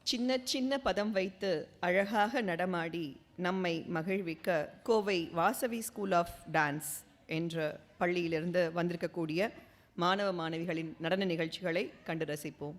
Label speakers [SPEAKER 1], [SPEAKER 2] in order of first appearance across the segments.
[SPEAKER 1] சின்ன சின்ன பதம் வைத்து அழகாக நடமாடி நம்மை மகிழ்விக்க Kovai Vasavi school of dance என்ற பள்ளியிலிருந்து வந்திருக்கக்கூடிய மாணவ மாணவிகளின் நடன நிகழ்ச்சிகளை கண்டு ரசிப்போம்.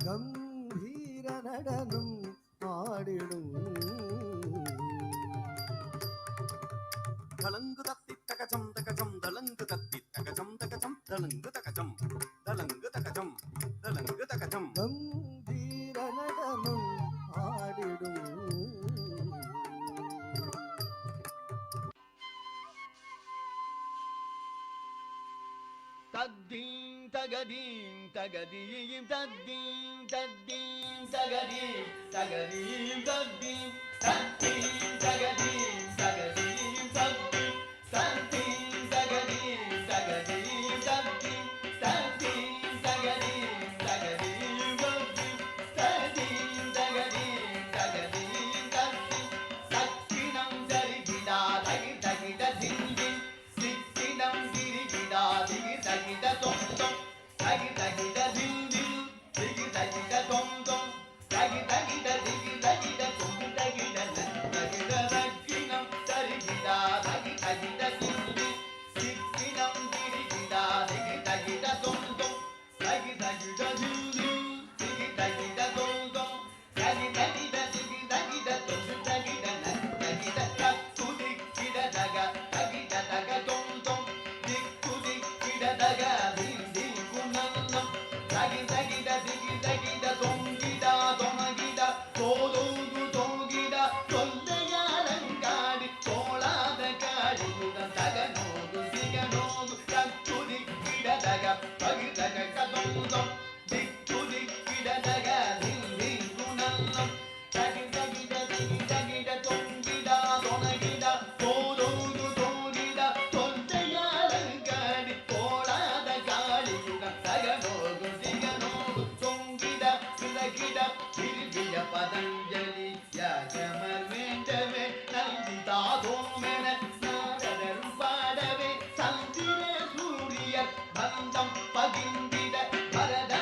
[SPEAKER 2] கம்பீர நடனம் ஆடிடும் தலங்கு தத்தி தகஜம் தகஜம் தலங்கு தத்தி தகஜம் தகஜம் தலங்கு தகஜம் தலங்கு தகஜம் தலங்கு தகஜம் கம்பீர நடனம் ஆடிடும்
[SPEAKER 3] தத்தீம் தகதீம் தகதீம் தத்தீம் தத்தீம் தகதீம் தகதீம் தத்தீம் தத்தீம் தகதீம் தகதீம் தத்தீம் தத்தீம் தகதீம் தகதீம் தத்தீம் தத்தீம் தகதீம் தகதீம் தத்தீம் தகதீம் தகதீம் தத்தீம் சக்கினம் சரிகிடா தகி தகிட திங்கின் சிக்கினம் கிரிகிடா திகி தகிட தொம் தொம் தகி தகிட தில் தில் திகி தகிட தொம் தொம் தகி தகிட திகி தகிட தொம் தகிட தகிட சக்கினம் சரிகிடா தகி தகிட திங்கின் சிக்கினம் கிரிகிடா திகி தகிட தொம் தொம் தகி தகிட தில் தில் திகி தகிட தொம் தொம் தகி தகிட திகி தகிட தொம் தகிட தகிட தத்து திக்கிட தக தகிட தக தொம் தொம் திக்கு திக்கிட தக தில் தில் குணன்னம் தகி தகிட திகி தகிட தொங்கிட தொமகிட தோதோகு தோகிட தொல்லையாலங்காடி தோளாத காடியுடன் தகனோகு திகனோகு தத்து திக்கிட தக தகி தக தொம் தொம் திக்கு திக்கிட தக தில் தில் குணன்னம் தகி தகிட திகி தகிட தொங்கிட தொனகிட தோதோகு தோகிட தொல்லையாலங்காடி தோளாத காடியுடன் தகனோகு திகனோகு தொங்கிட விலகிட திருவிய பதஞ்சலி யாகமர் வேண்டவே நந்தி தாதோமென நாரதரும் பாடவே சந்திர சூரியர் பந்தம் பகிர்ந்திட பரத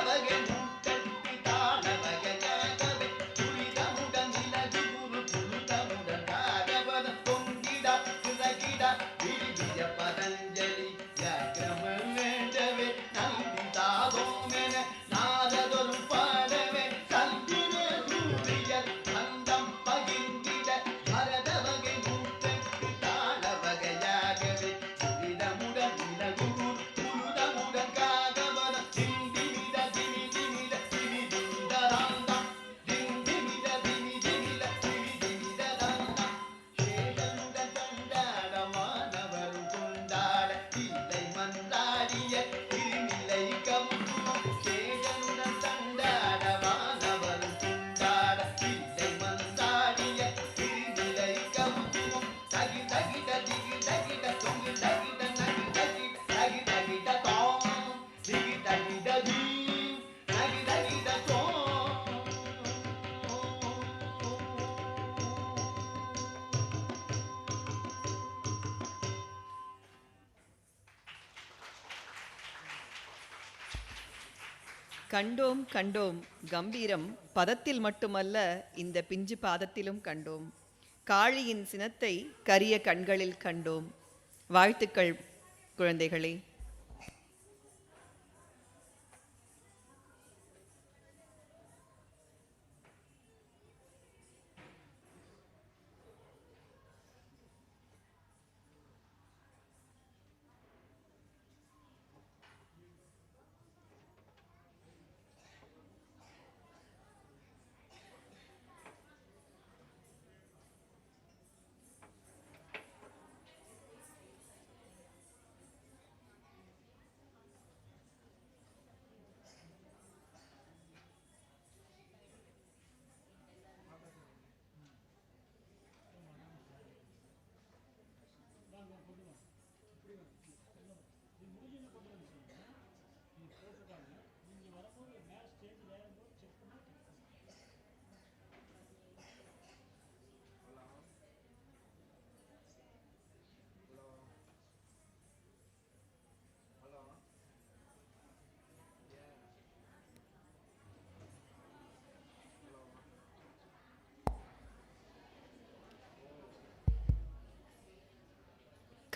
[SPEAKER 1] கண்டோம் கண்டோம் கம்பீரம் பதத்தில் மட்டுமல்ல இந்த பிஞ்சு பாதத்திலும் கண்டோம். காளியின் சினத்தை கரிய கண்களில் கண்டோம். வாழ்த்துக்கள் குழந்தைகளே.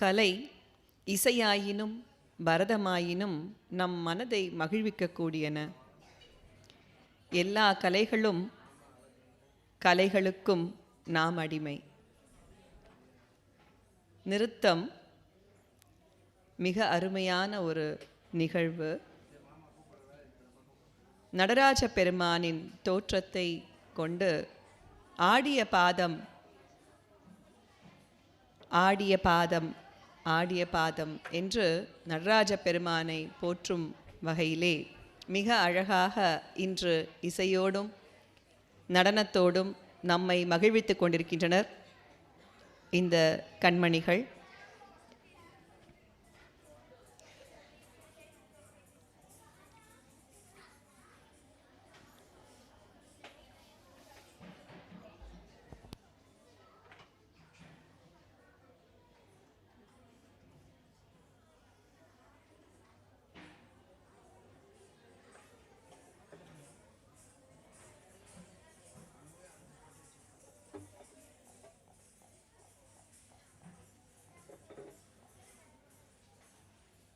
[SPEAKER 1] கலை இசையாயினும் பரதமாயினும் நம் மனதை மகிழ்விக்கக்கூடியன. எல்லா கலைகளுக்கும் நாம் அடிமை. நிருத்தம் மிக அருமையான ஒரு நிகழ்வு. நடராஜ பெருமானின் தோற்றத்தை கொண்டு ஆடிய பாதம் என்று நடராஜ பெருமானை போற்றும் வகையிலே மிக அழகாக இன்று இசையோடும் நடனத்தோடும் நம்மை மகிழ்வித்துக் கொண்டிருக்கின்றனர் இந்த கண்மணிகள்.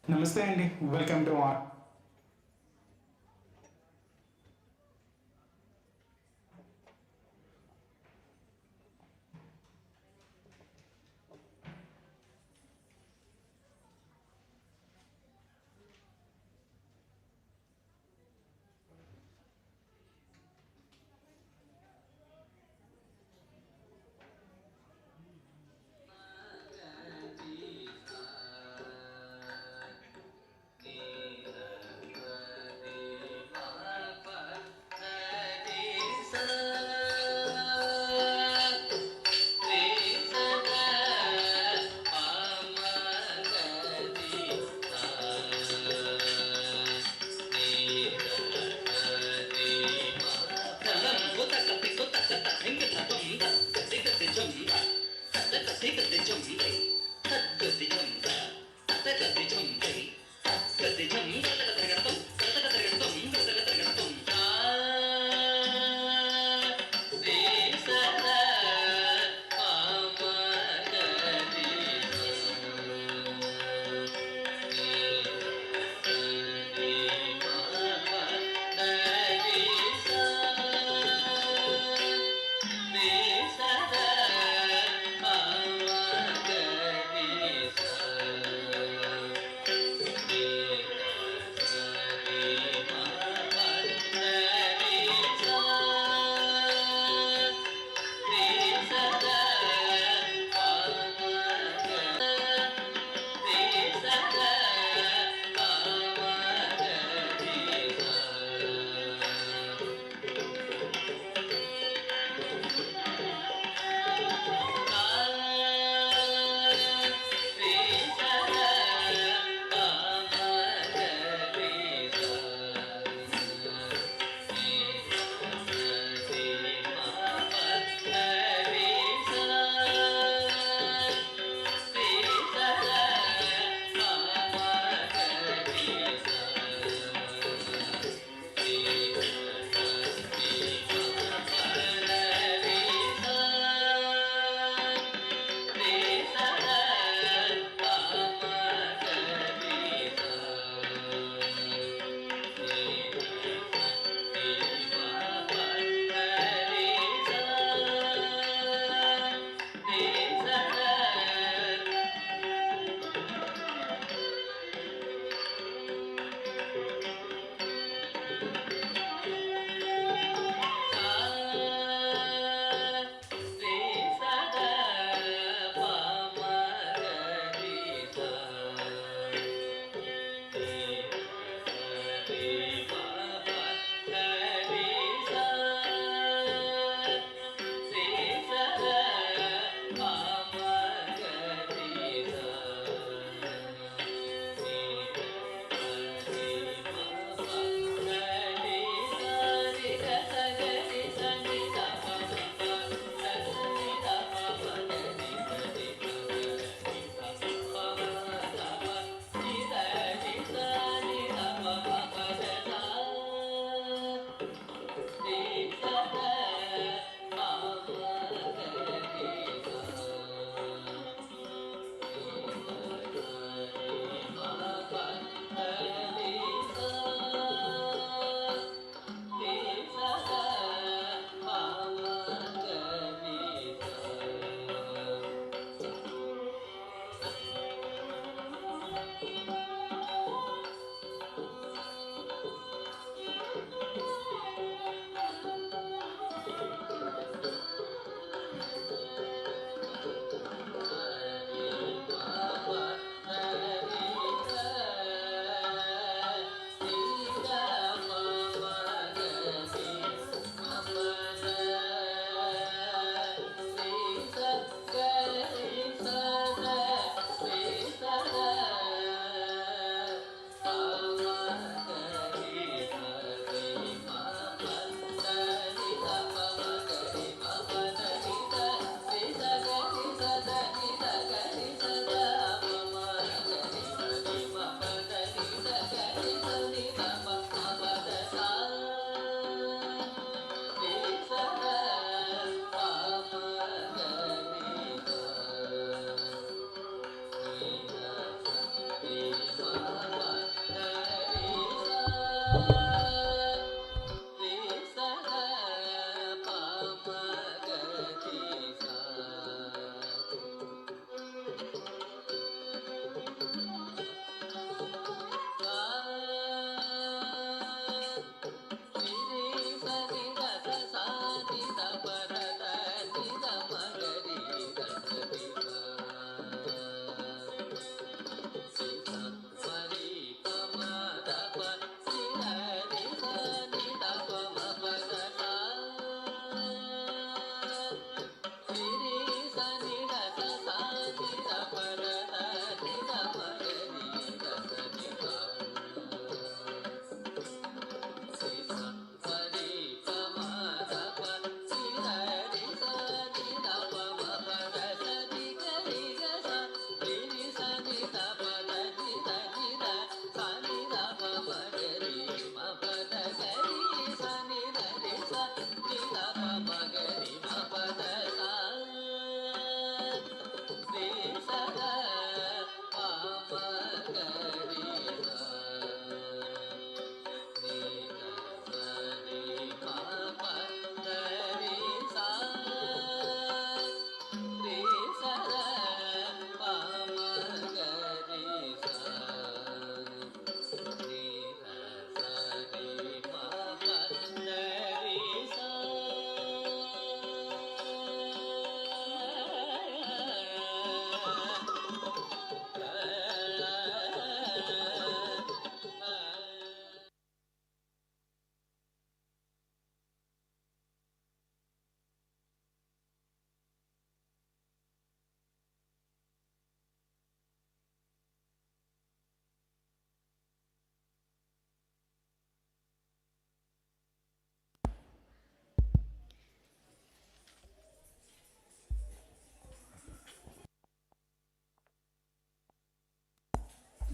[SPEAKER 4] నమస్తే అండి, వెల్కమ్ టు ఆర్.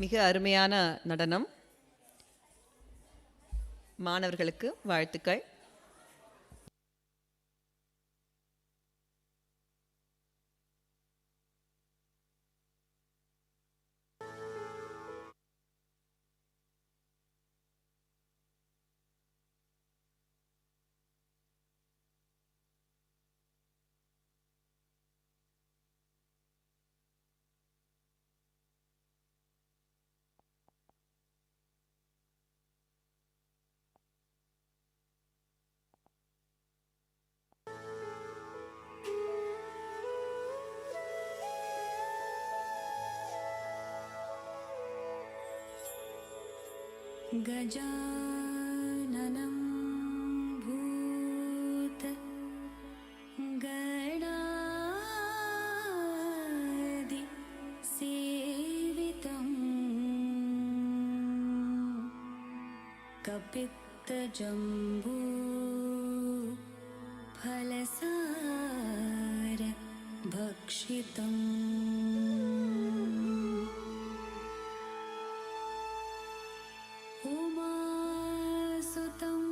[SPEAKER 1] மிக அருமையான நடனம். மாணவர்களுக்கு வாழ்த்துக்கள்.
[SPEAKER 5] गजाननं भूतगणादि सेवितं कपित्तजम्बू फलसार भक्षितम् उमासुतं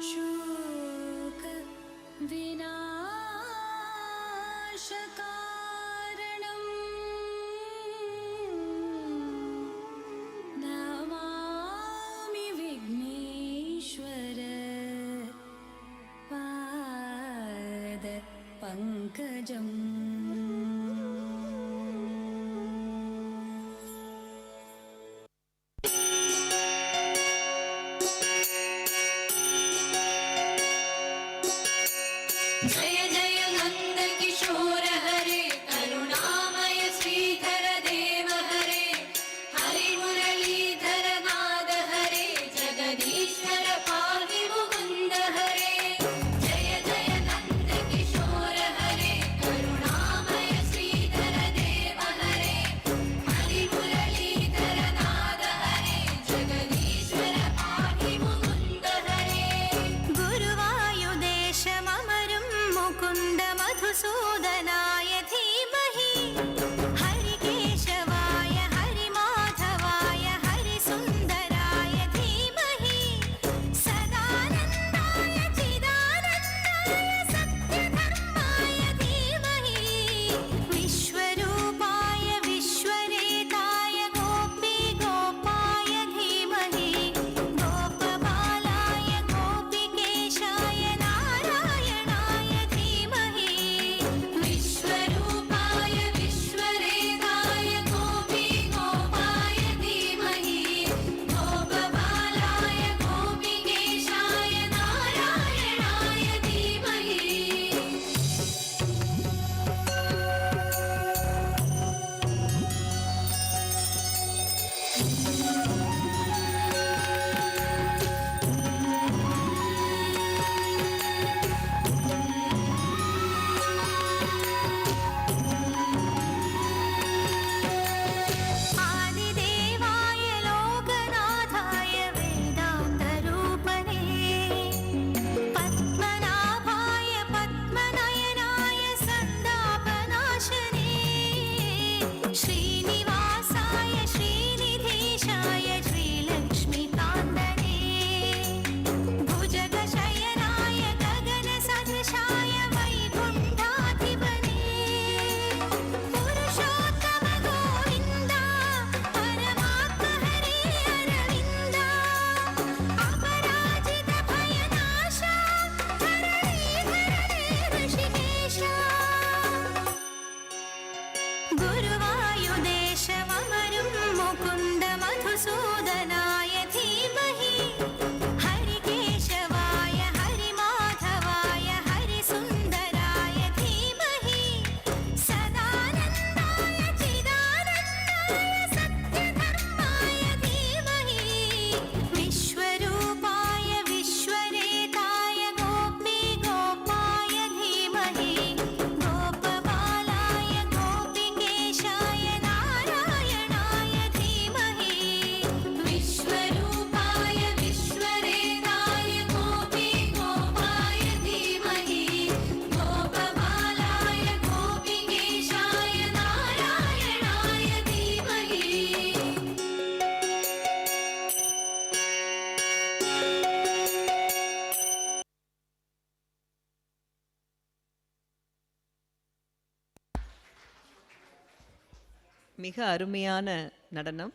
[SPEAKER 5] शोकविनाशकारणं नमामि विघ्नेश्वर पादपङ्कजम्.
[SPEAKER 6] जय जय नंद किशोर हरे करुणामय श्रीधर देव हरे हरि मुरलीधर नाद हरे जगदीश्वर पाहि मुकुंद हरे. जय जय नंद किशोर हरे करुणामय श्रीधर देव हरे हरि मुरलीधर नाद हरे जगदीश्वर पाहि मुकुंद हरे.
[SPEAKER 5] गुरुवायुदेशममरुं मुकुन्द मधुसूदनाय धीमहि हरिकेशवाय हरिमाधवाय हरिसुन्दराय धीमहि सदानन्दाय चिदानन्दाय सत्यधर्माय धीमहि विश्वरूपाय विश्वरेताय गोपीगोपाय धीमहि गोपबालाय गोपिकेशाय नारायणाय धीमहि
[SPEAKER 1] மிக அருமையான நடனம்.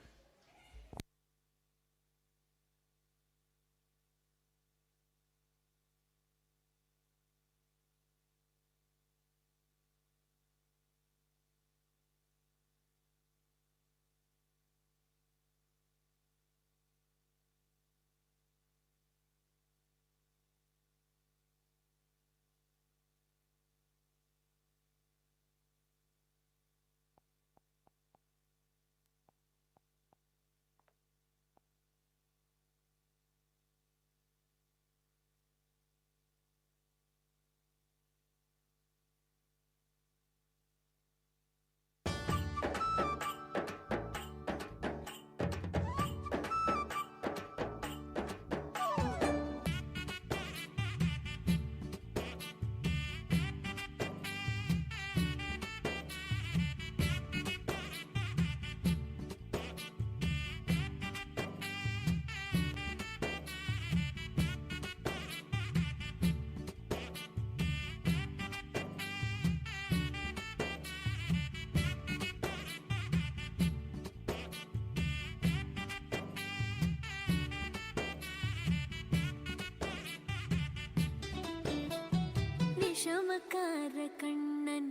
[SPEAKER 5] விஷமக்கார கண்ணன்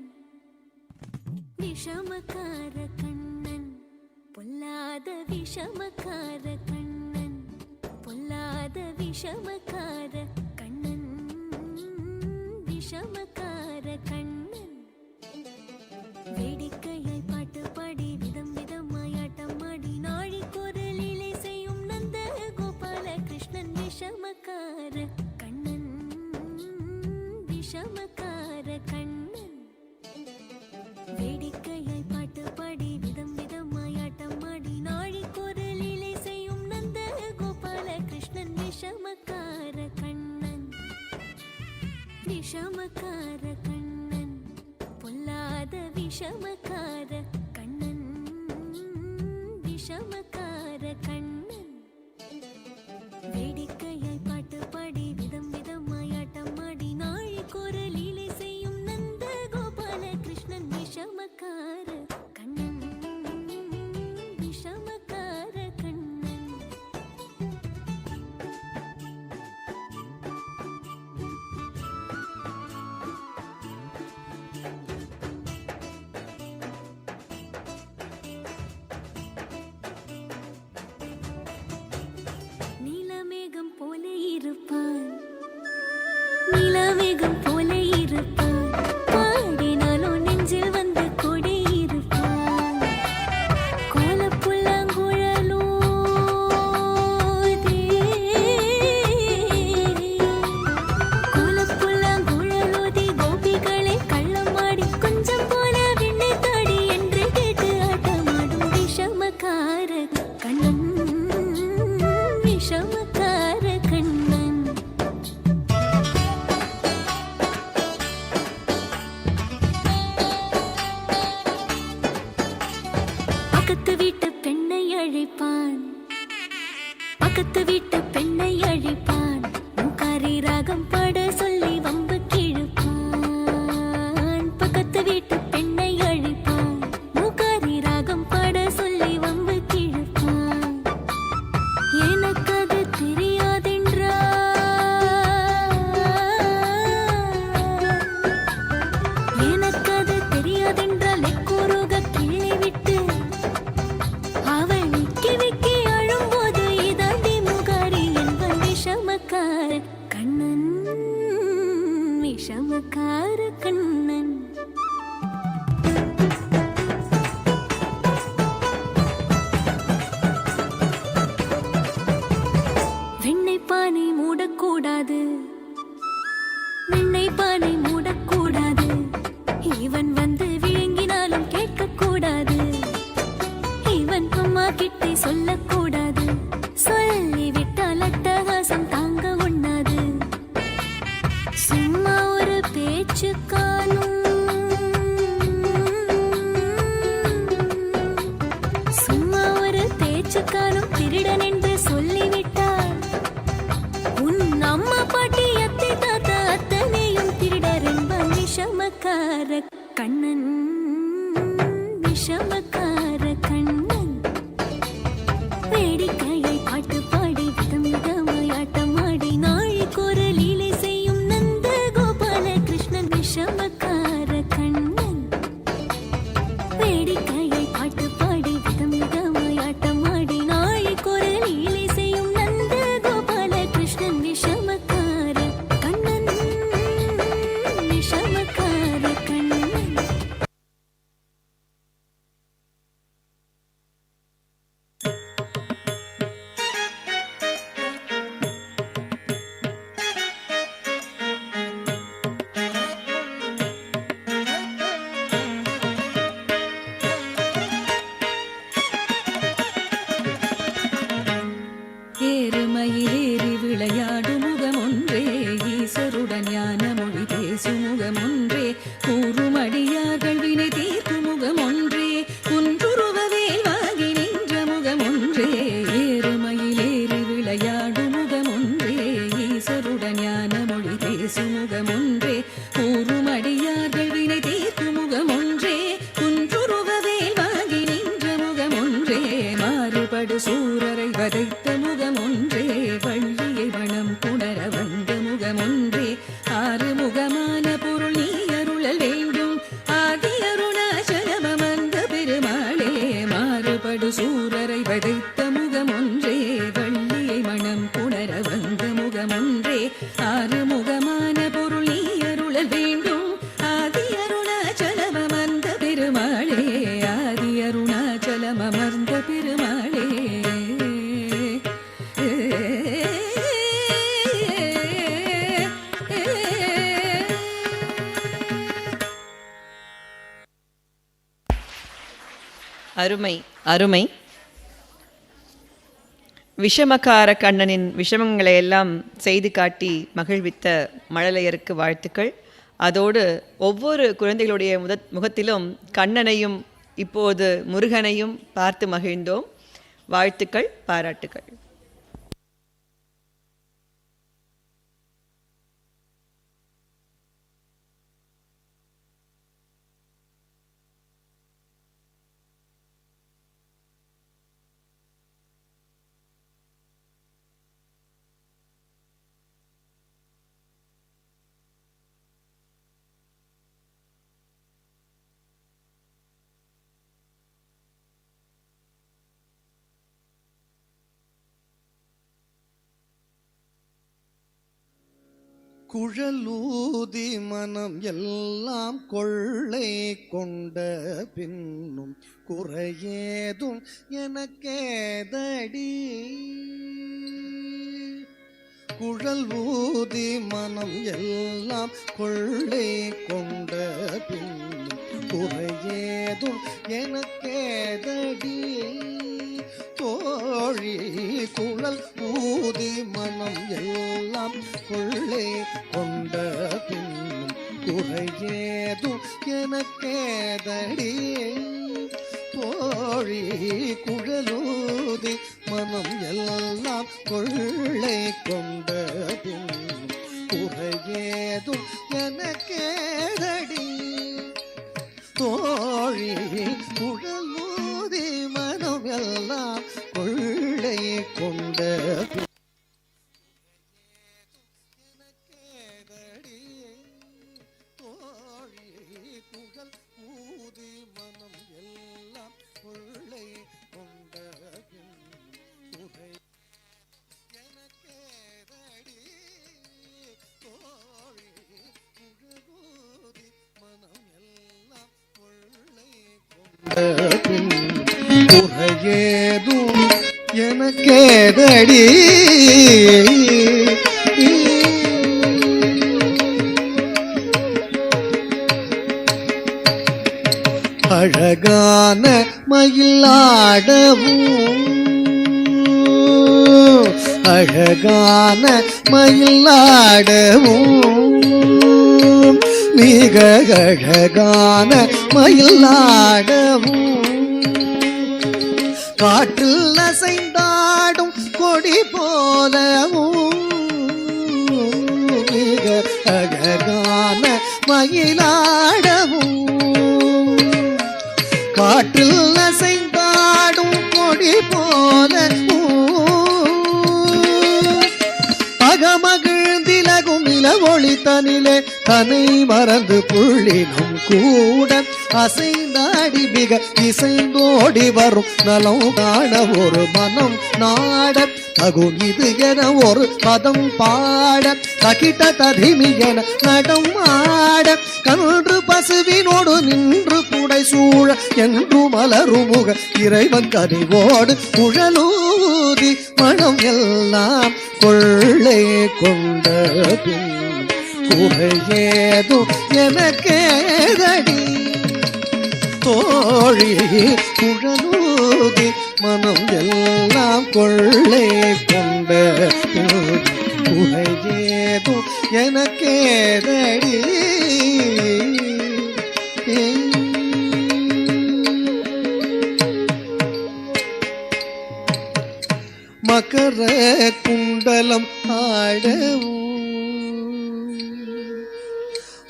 [SPEAKER 5] விஷமக்கார கண்ணன் பொல்லாத விஷமக்கார கண்ணன் பொல்லாத விஷமக்கார கண்ணன் விஷமக்கார கண்ணன் வேடிக்கையாய் பாட்டு பாடி விதம் விதமாய் ஆட்டமாடி நாழிக்கொரு லீலை செய்யும் நந்த கோபால கிருஷ்ணன் விஷமக்கார கண்ணன் விஷமக்கார கண்ணன் வேடிக்கையாய் பாட்டு பாடி விதம் விதமாய் ஆட்டமாடி நாழிக்கொரு லீலை செய்யும் நந்த கோபால கிருஷ்ணன் விஷமக்கார கண்ணன் விஷமக்கார கண்ணன் பொல்லாத விஷமக்கார கண்ணன் விஷமக்கார கண்ணன் வேடிக்கையாய் பாட்டு பாடி விதம் விதமாய் ஆட்டமாடி நாழிக்கொரு லீலை செய்யும் நந்த கோபால கிருஷ்ணன் விஷமக்கார கண்ணன் விஷமக்கார கண்ணன் நீலமேகம் போல இருப்பான் நீலமேகம் போல இருப்பான் பாடினாலும் நெஞ்சில் வந்து கொடி இருப்பான் கோலப்புல்லாங்குழலோ கோலப்புல்லாங்குழலோதி கோபிகளை கள்ளமாடி கொஞ்சம் போல விண்ணை தாடி என்று கேட்டு ஆட்டமாடும் விஷமக்கார கண்ணன் விஷமக்கார கண்ணன் பக்கத்து வீட்டு பெண்ணை அழைப்பான் பக்கத்து வீட்டு பெண்ணை அழைப்பான் மூக்காரி ராகம் பாட சொல்லி வம்பு கிழப்பான் பக்கத்து வீட்டு பெண்ணை அழைப்பான் மூக்காரி ராகம் பாட சொல்லி வம்பு கிழப்பான் எனக்கு அது எனக்கு அது தெரியாதென்றால் எக்கூறுக கிள்ளை விட்டு அவள் விக்கி விக்கி அழும்போது இதாண்டி முகாரி என்பன் விஷமக்கார கண்ணன் விஷமக்கார கண்ணன் வெண்ணெய் பானை மூடக்கூடாது வெண்ணெய் பானை மூடக்கூடாது இவன் வந்து விழுங்கினாலும் கேட்கக்கூடாது இவன் அம்மா கிட்டே சொல்லக்கூடாது சொல்லிவிட்டால் அட்டகாசம் தாங்க உண்ணாது சும்மா ஒரு பேச்சு காணும் சும்மா ஒரு பேச்சு காணும் திருடன் என்று சொல்லிவிட்டார் உன் அம்மா பாட்டி அத்தை தாத்தா அத்தனையும் திருடர் என்பான் விஷமக்கார கண்ணன் விஷமக்கார
[SPEAKER 7] விளையாடும் முகமொன்றே ஈசருடன் ஞான மொழி பேசும் முகமொன்றே கூறும் அடியார்கள் வினை தீர்க்கும் முகமொன்றே குன்றுருவவேல் வாங்கி நின்ற முகமொன்றே ஏறுமயிலேறி விளையாடும் முகமொன்றே ஈசருடன் ஞான மொழி பேசும் முகமொன்றே கூறும் அடியார்கள் வினை தீர்க்கும் முகமொன்றே குன்றுருவவேல் வாங்கி நின்ற முகமொன்றே மாறுபடு சூரரை வதைத்த முகமொன்றே வள்ளியை வனம் புணர வந்த முகமொன்றே ஆறுமுகமான பொருள் நீ அருளல் வேண்டும் ஆதி அருணாச்சலம் அமர்ந்த பெருமாளே மாறுபடு சூரரை வதைத்த முகமொன்றே வள்ளியை மனம் புணர வந்த முகமொன்றே ஆறுமுகமான பொருள் நீ அருளல் வேண்டும் ஆதி அருணாச்சலம் அமர்ந்த பெருமாளே ஆதி அருணாச்சலம் அமர்ந்த பெருமாளே
[SPEAKER 1] அருமை அருமை. விஷமக்கார கண்ணனின் விஷமங்களை எல்லாம் செய்து காட்டி மகிழ்வித்த மழலையருக்கு வாழ்த்துக்கள். அதோடு ஒவ்வொரு குழந்தைகளுடைய முகத்திலும் கண்ணனையும் இப்போது முருகனையும் பார்த்து மகிழ்ந்தோம். வாழ்த்துக்கள், பாராட்டுக்கள்.
[SPEAKER 2] குழலூதி மனம் எல்லாம் கொள்ளை கொண்ட பின்னும் குறையேதும் எனக்கேதடி. குழல் ஊதி மனம் எல்லாம் கொள்ளை கொண்ட பின்னும் குறையேதும் எனக்கேதடி. தோழி குழல் ஊதி மனம் எல்லாம் கொள்ளை கொண்ட பின்னும் குறையேதும் எனக்கேதடி. தோழி குழலூதி மனம் எல்லாம் கொள்ளை கொண்ட பின்னும் குறையேதும் எனக்கேதடி. தோழி குழலூதி மனம் எல்லாம் கொள்ளை கொண்ட எனக்கேதடி. தோழி குழல் ஊதி மனம் எல்லாம் கொள்ளை கொண்ட குறை எனக்கேதடி. தோழி குழலூதி மனம் எல்லாம் கொள்ளை கொண்ட குறையேதும் எனக்கேதடி. அழகான மயிலாடவும் அழகான மயிலாடவும் மிக அழகான மயிலாடவும் காற்றில் அசைந்தாடும் கொடி போலவும் மிக அழகான மயிலாடவும் காற்றில் அசைந்தாடும் கொடி போலவும் அகமகிழ்ந்திலகும் நிலவொளி தனிலே தனை மறந்து புள்ளினும் கூட அசைந்தாடி மிக இசைந்தோடி வரும் நலம் காண ஒரு மனம் நாட தகும் இது என ஒரு பதம் பாட தகிட்ட ததிமி என நடம் ஆட கன்று பசுவினோடு நின்று புடை சூழ என்று மலருமுக இறைவன் கனிவோடு குழலூதி மனம் எல்லாம் கொள்ளை கொண்ட பின் குறையேதும் எனக்கேதடி. தோழி குழலூதி மனம் எல்லாம் கொள்ளை கொண்ட
[SPEAKER 8] ஏதும் எனக்கேதடி மகர குண்டலம் ஆடவும்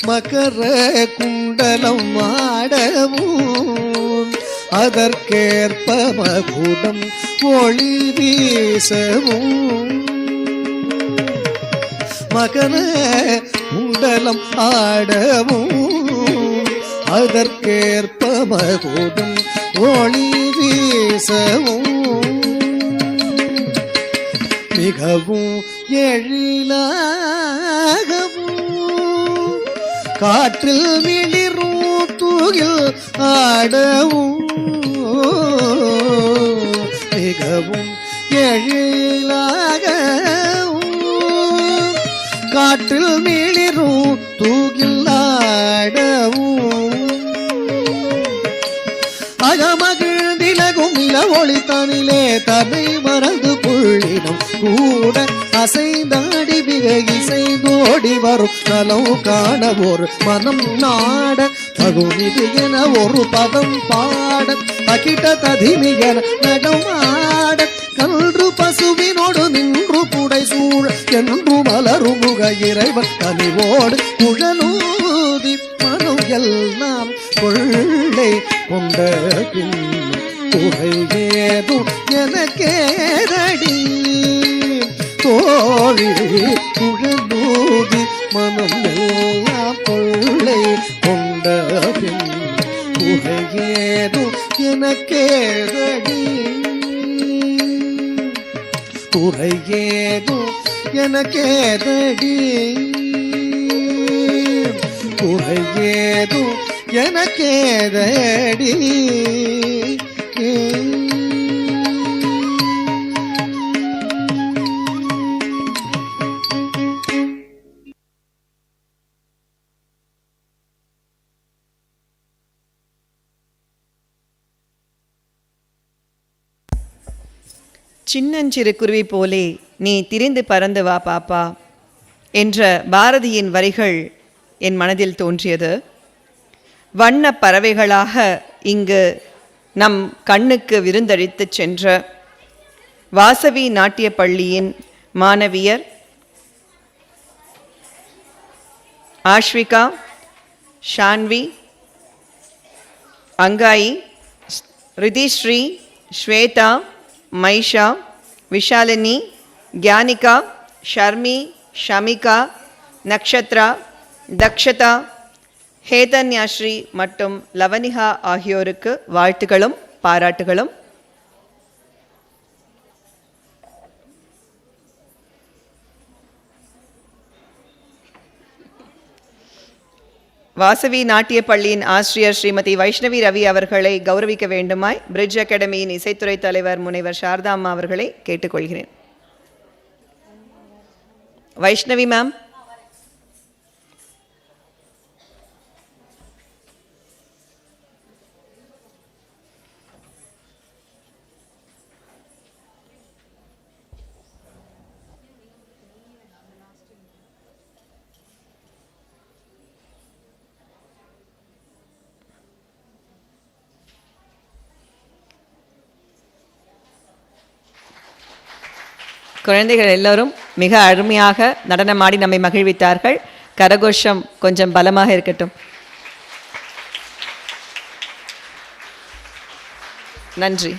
[SPEAKER 8] மகர குண்டலம் ஆடவும் அதற்கேற்ப மகுடம் ஒளி வீசவும் மகர குண்டலம் ஆடவும் அதற்கேற்ப மகுடம் ஒளி வீசவும் மிகவும் எழிலாகவும் காற்றில் மிளிரும் தூகில் ஆடவும் மிகவும் எழிலாகவும் காற்றில் மிளிரும் தூகில் ஆடவும் அகமகிழ்ந்திலகும் நில ஒளித்தானிலே தன்னை மறந்து புள்ளினம் கூட அசைந்தாடி மிக இசைந்தோடி வரும் நலம் காண ஒரு மனம் நாட பகுமிது என ஒரு பதம் பாட அகிட்ட ததிமி என நடமாட கன்று பசுவினோடு நின்று புடை சூழ என்று மலரும் முக இறைவன் கனிவோடு குழலூதி மனம் எல்லாம் கொள்ளை கொண்ட குறை ஏதும் எனக்கேதடி தோழி குழலூதி மனம் எல்லாம் கொள்ளை கொண்ட குறை ஏதும் எனக்கேதடி குறை ஏதும் எனக்கேதடி குறை ஏதும் எனக்கேதடி
[SPEAKER 1] சின்னஞ்சிறு குருவி போலே நீ திரிந்து பறந்து வா பாப்பா என்ற பாரதியின் வரிகள் என் மனதில் தோன்றியது. வண்ண பறவைகளாக இங்கு நம் கண்ணுக்கு விருந்தளித்து சென்ற வாசவி நாட்டிய பள்ளியின் மாணவியர் ஆஷ்விகா, ஷான்வி, அங்காயி, ரிதிஸ்ரீ, ஸ்வேதா, மைஷா, விஷாலினி, கியானிகா, ஷர்மி, ஷமிகா, நக்ஷத்ரா, தக்ஷதா, ஹேதன்யாஸ்ரீ மற்றும் லவனிகா ஆகியோருக்கு வாழ்த்துக்களும் பாராட்டுகளும். வாசவி நாட்டிய பள்ளியின் ஆசிரியர் ஸ்ரீமதி வைஷ்ணவி ரவி அவர்களை கௌரவிக்க வேண்டுமாய் பிரிட்ஜ் அகாடமியின் இசைத்துறை தலைவர் முனைவர் சாரதா அம்மா அவர்களை கேட்டுக்கொள்கிறேன். வைஷ்ணவி மேம். குழந்தைகள் எல்லோரும் மிக அருமையாக நடனமாடி நம்மை மகிழ்வித்தார்கள். கரகோஷம் கொஞ்சம் பலமாக இருக்கட்டும். நன்றி.